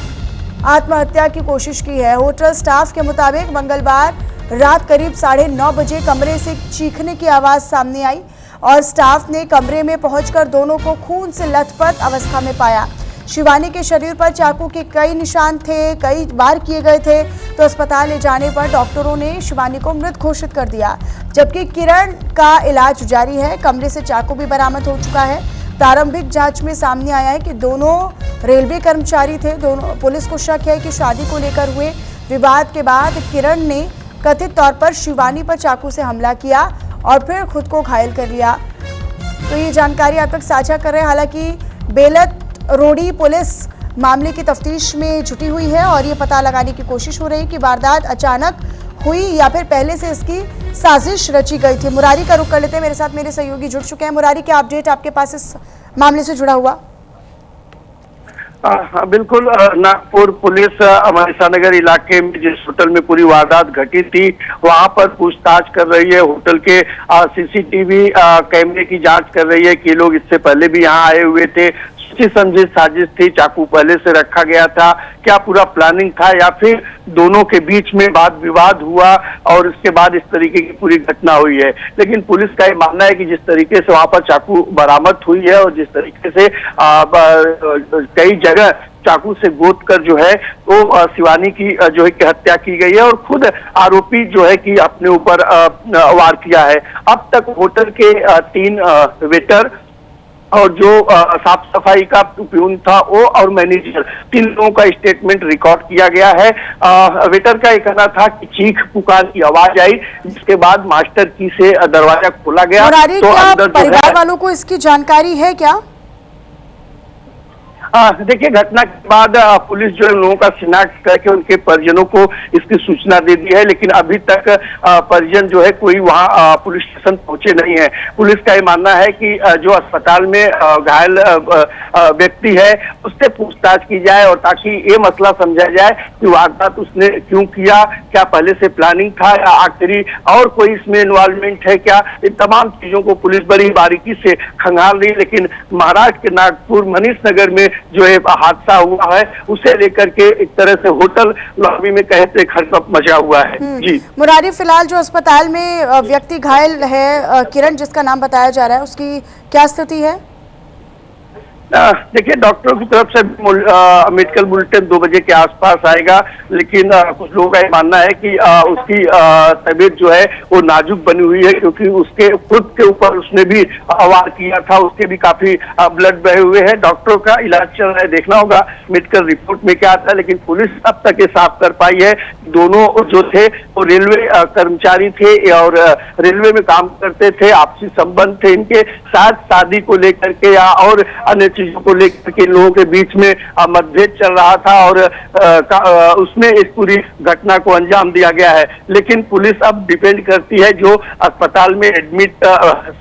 आत्महत्या की कोशिश की है। होटल स्टाफ के मुताबिक मंगलवार रात करीब 9:30 बजे कमरे से चीखने की आवाज़ सामने आई और स्टाफ ने कमरे में पहुंचकर दोनों को खून से लथपथ अवस्था में पाया। शिवानी के शरीर पर चाकू के कई निशान थे, कई बार किए गए थे, तो अस्पताल ले जाने पर डॉक्टरों ने शिवानी को मृत घोषित कर दिया, जबकि किरण का इलाज जारी है। कमरे से चाकू भी बरामद हो चुका है। प्रारंभिक जांच में सामने आया है कि दोनों रेलवे कर्मचारी थे। पुलिस को शक है कि शादी को लेकर हुए विवाद के बाद किरण ने कथित तौर पर शिवानी पर चाकू से हमला किया और फिर खुद को घायल कर लिया। तो ये जानकारी आप तक साझा कर रहे हैं। हालांकि बेलत रोडी पुलिस मामले की तफ्तीश में जुटी हुई है और ये पता लगाने की कोशिश हो रही है कि वारदात अचानक हुई या फिर पहले से इसकी साजिश रची गई थी। मुरारी का रुख कर लेते हैं, मेरे साथ मेरे सहयोगी जुड़ चुके हैं। मुरारी, क्या अपडेट आपके पास इस मामले से जुड़ा हुआ? बिल्कुल, नागपुर पुलिस अमरीसा नगर इलाके में जिस होटल में पूरी वारदात घटी थी वहां पर पूछताछ कर रही है। होटल के सीसीटीवी कैमरे की जांच कर रही है कि लोग इससे पहले भी यहाँ आए हुए थे, समझी साजिश थी, चाकू पहले से रखा गया था, क्या पूरा प्लानिंग था या फिर दोनों के बीच में वाद विवाद हुआ और उसके बाद इस तरीके की पूरी घटना हुई है। लेकिन पुलिस का ये मानना है कि जिस तरीके से वहां पर चाकू बरामद हुई है और जिस तरीके से कई जगह चाकू से गोद कर जो है वो शिवानी की जो है कि हत्या की गई है और खुद आरोपी जो है कि अपने ऊपर वार किया है। अब तक होटल के 3 वेटर और जो साफ सफाई का प्यून था वो और मैनेजर, 3 लोगों का स्टेटमेंट रिकॉर्ड किया गया है। वेटर का ये कहना था कि चीख पुकार की आवाज आई, जिसके बाद मास्टर की से दरवाजा खोला गया। तो अंदर परिवार वालों को इसकी जानकारी है क्या? देखिए, घटना के बाद पुलिस जो लोगों का शिनाख्त करके उनके परिजनों को इसकी सूचना दे दी है, लेकिन अभी तक परिजन जो है कोई वहां पुलिस स्टेशन पहुंचे नहीं है। पुलिस का ये मानना है कि जो अस्पताल में घायल व्यक्ति है उससे पूछताछ की जाए और ताकि ये मसला समझा जाए कि वारदात उसने क्यों किया, क्या पहले से प्लानिंग था या आखिरी और कोई इसमें इन्वॉल्वमेंट है क्या। इन तमाम चीजों को पुलिस बड़ी बारीकी से खंगाल रही है। लेकिन महाराष्ट्र के नागपुर मनीष नगर में जो है हादसा हुआ है उसे लेकर के एक तरह से होटल लॉबी में कहते खड़कप मचा हुआ है। जी मुरारी, फिलहाल जो अस्पताल में व्यक्ति घायल है किरण जिसका नाम बताया जा रहा है, उसकी क्या स्थिति है? देखिए, डॉक्टरों की तरफ से मेडिकल बुलेटिन 2 बजे के आसपास आएगा, लेकिन कुछ लोगों का ये मानना है कि उसकी तबीयत जो है वो नाजुक बनी हुई है, क्योंकि उसके खुद के ऊपर उसने भी वार किया था, उसके भी काफी ब्लड बहे हुए हैं। डॉक्टरों का इलाज चल रहा है, देखना होगा मेडिकल रिपोर्ट में क्या आता है। लेकिन पुलिस अब तक ये साफ कर पाई है दोनों जो थे वो रेलवे कर्मचारी थे और रेलवे में काम करते थे, आपसी संबंध थे इनके साथ, शादी को लेकर के या और अन्य चीजों को लेकर के लोगों के बीच में मतभेद चल रहा था और उसमें इस पूरी घटना को अंजाम दिया गया है। लेकिन पुलिस अब डिपेंड करती है जो अस्पताल में एडमिट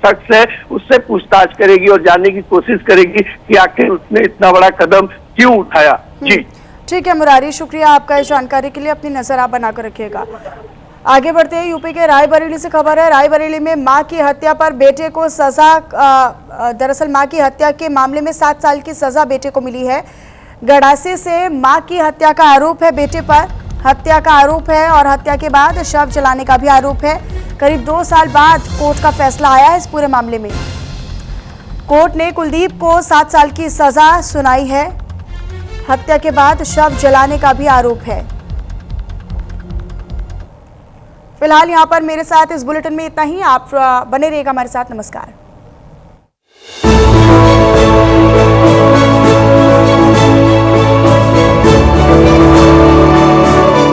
शख्स है उससे पूछताछ करेगी और जानने की कोशिश करेगी कि आखिर उसने इतना बड़ा कदम क्यों उठाया। जी ठीक है मुरारी, शुक्रिया आपका इस जानकारी के लिए। अपनी नजर आप बनाकर रखिएगा। आगे बढ़ते हैं, यूपी के रायबरेली से खबर है। रायबरेली में मां की हत्या पर बेटे को सजा, दरअसल मां की हत्या के मामले में 7 साल की सजा बेटे को मिली है। गड़ासे से मां की हत्या का आरोप है, बेटे पर हत्या का आरोप है और हत्या के बाद शव जलाने का भी आरोप है। करीब 2 साल बाद कोर्ट का फैसला आया है इस पूरे मामले में। कोर्ट ने कुलदीप को 7 साल की सजा सुनाई है। हत्या के बाद शव जलाने का भी आरोप है। फिलहाल यहाँ पर मेरे साथ इस बुलेटिन में इतना ही। आप बने रहिएगा हमारे साथ। नमस्कार।